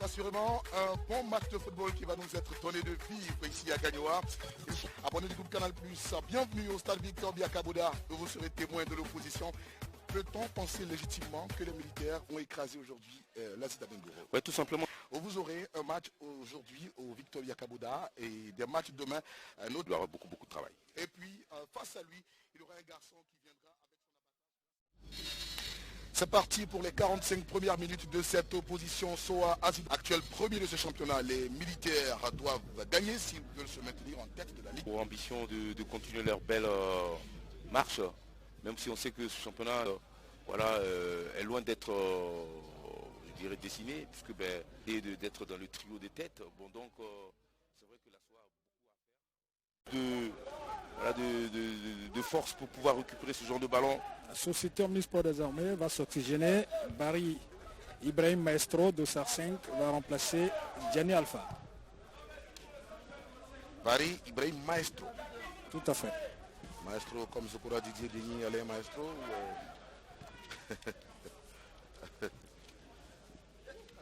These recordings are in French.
Assurément, un bon match de football qui va nous être donné de vivre ici à Gagnoa. Abonnez du groupe Canal+, bienvenue au stade Victor Biakaboda, où vous serez témoin de l'opposition. Peut-on penser légitimement que les militaires ont écrasé aujourd'hui l'Azida Bengoro? Oui, tout simplement. Vous aurez un match aujourd'hui au Victor Biakaboda et des matchs demain. Un autre. Il aura beaucoup de travail. Et puis, face à lui, il y aura un garçon qui viendra avec son abattage. C'est parti pour les 45 premières minutes de cette opposition SOA Azid. Actuel premier de ce championnat, les militaires doivent gagner s'ils veulent se maintenir en tête de la Ligue. Pour ambition de continuer leur belle marche, même si on sait que ce championnat est loin d'être je dirais dessiné, puisque d'être dans le trio des têtes. Bon, donc c'est vrai que la SOA a beaucoup à faire. De force pour pouvoir récupérer ce genre de ballon. La société Omnisport des Armées va s'oxygéner. Barry Ibrahim Maestro de SAR 5 va remplacer Gianni Alpha. Barry Ibrahim Maestro. Tout à fait. Maestro comme Zokora Didier Denis Alain Maestro.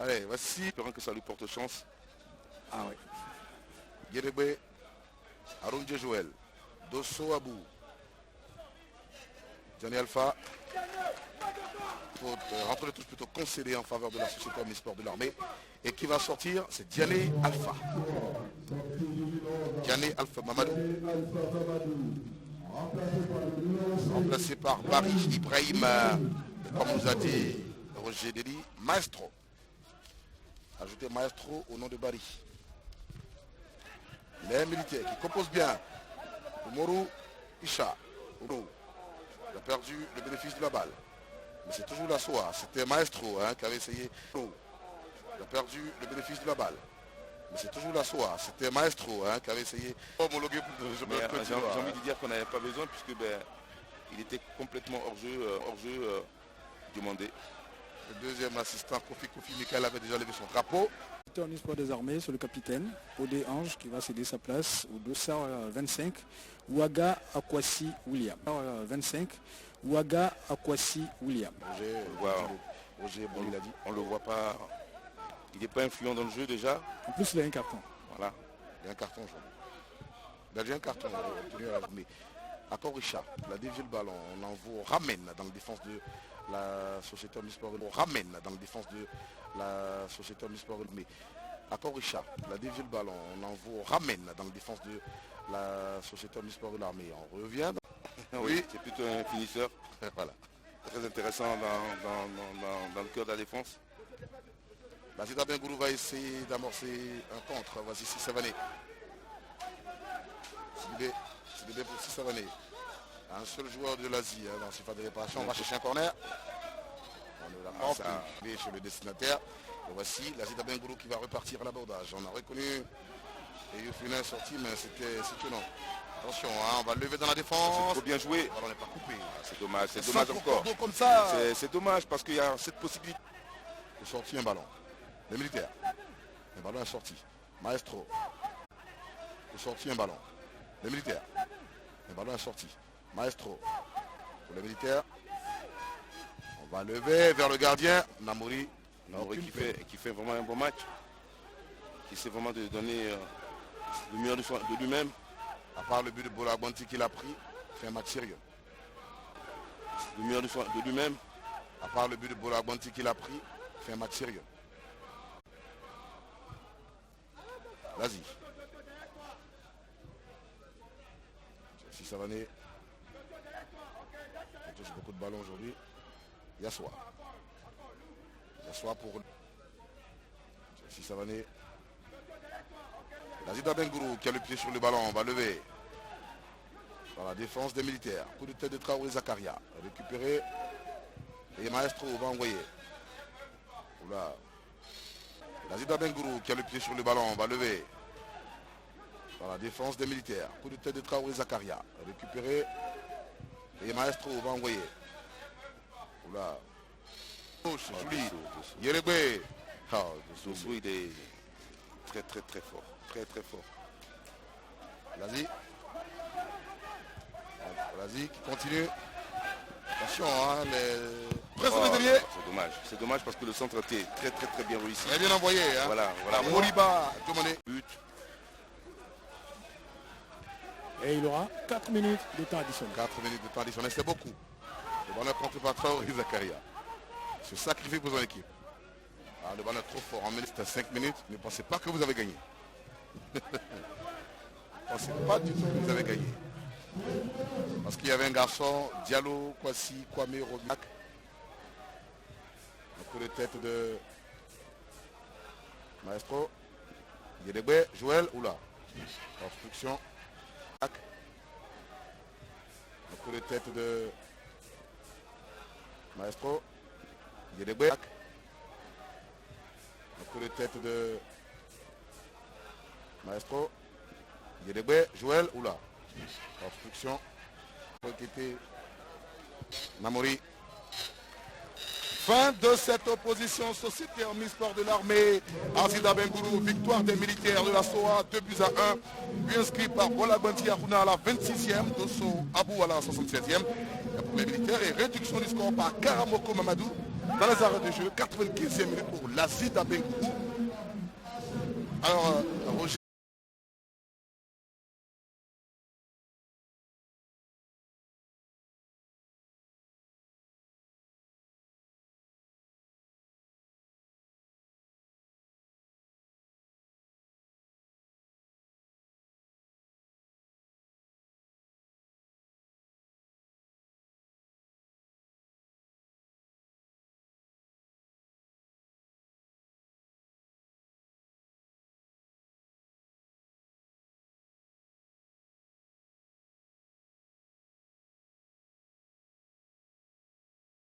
Allez, voici. Espérons que ça lui porte chance. Ah oui. Guérébé, Aroundje Joël, Dosso Abou, Gianni Alpha. Faut rentrer les touches plutôt concédées en faveur de la société Omnisport de l'armée. Et qui va sortir, c'est Gianni Alpha. Gianni Alpha Mamadou. Remplacé par Barry Ibrahim, comme nous a dit Roger Deli, Maestro. Ajoutez Maestro au nom de Barry. Les militaires qui composent bien. Umoru Isha. Il a perdu le bénéfice de la balle. Mais c'est toujours la SOA. C'était Maestro qui avait essayé. Il a perdu le bénéfice de la balle. Mais c'est toujours la SOA. C'était Maestro qui avait essayé. Homologué pour j'ai envie de dire qu'on n'avait pas besoin puisque il était complètement hors jeu demandé. Le deuxième assistant Kofi Michael avait déjà levé son drapeau. Omnisport des Armées, c'est le capitaine Odé Ange qui va céder sa place au dossard 25 Ouaga Akwasi William. 25 Ouaga Akwasi William. Roger, bon, il a dit. On le voit pas. Il n'est pas influent dans le jeu déjà. En plus il a un carton. Voilà. Il a un carton aujourd'hui. Il a déjà un carton obtenu à l'armée. Accord Richard, il a dévié le ballon. On ramène dans la défense de la société Omnisport. On ramène dans la défense de la société Omnisport. Mais Accord Richard, il a dévié le ballon. On ramène dans la défense de la société Omnisport de l'armée. On revient. Oui, c'est plutôt un finisseur. Voilà. Très intéressant dans le cœur de la défense. L'Azida Bengoro va essayer d'amorcer un contre. Voici Sissavané. C'est pour Sissavané. Un seul joueur de l'Asie dans ce phase de réparation. On va chercher un corner. On ne l'a pas pris chez le destinataire. Et voici l'Azida Bengoro qui va repartir à l'abordage. On a reconnu et Yofina est sorti, mais c'était étonnant. Attention, on va le lever dans la défense. C'est trop bien joué. On n'est pas coupé. C'est dommage encore. Comme ça. C'est dommage parce qu'il y a cette possibilité. Il est sorti un ballon. Les militaires. Le ballon est sorti. Maestro. Il est sorti un ballon. Les militaires. Le ballon est sorti. Maestro. Pour les militaires. On va lever vers le gardien. Namouri qui fait vraiment un bon match. Qui essaie vraiment de donner le meilleur de lui-même. À part le but de Bolagbanti qu'il a pris, il fait un match sérieux. Le meilleur de lui-même. À part le but de Bolagbanti qu'il a pris, il fait un match sérieux. Vas-y. Si Savané. Il touche beaucoup de ballons aujourd'hui. Yassoua. Yassoua pour. Si Savané. L'Azida Bengoro qui a le pied sur le ballon. On va lever. Dans la défense des militaires. Coup de tête de Traoré Zakaria. Récupéré. Et Maestro va envoyer. Oula. L'Azida Bengoro qui a le pied sur le ballon. On va lever. Dans la défense des militaires. Coup de tête de Traoré Zakaria. Récupéré. Et Maestro va envoyer. Oula. C'est joli. Yérébé. Dosso, il est très fort. Très fort. Vas-y qui continue. Attention, hein, les... Presque Oh, les ailiers. c'est dommage. C'est dommage parce que le centre était très bien réussi. Très bien envoyé. Hein. Voilà. Moriba, Domone. But. Et il aura 4 minutes de temps additionnel. 4 minutes de temps additionnel, c'est beaucoup. Le ballon contre par Traoré Zakaria. Se sacrifier pour son équipe. Ah, le ballon est trop fort. En minute, c'était 5 minutes. Ne pensez pas que vous avez gagné. Ne pensez pas du tout que vous avez gagné. Parce qu'il y avait un garçon, Diallo, Kwasi, Kwame, Robiak. Un coup de tête de Maestro. Yedegbe, Joël, oula. Obstruction. Un coup de tête de Maestro. Yedegbe. Un coup de tête de Maestro. Yedegbe, Joël, oula. Obstruction. Namori. Fin de cette opposition. Société en mi-sport de l'armée. Azida Bengourou, victoire des militaires de la SOA, 2-1. But inscrit par Bolagbanti Aruna à la 26e, Dosso Abou à la 67e. Pour les militaires et réduction du score par Karamoko Mamadou dans les arrêts de jeu. 95e minute pour l'Azida Bengourou. Alors, Roger.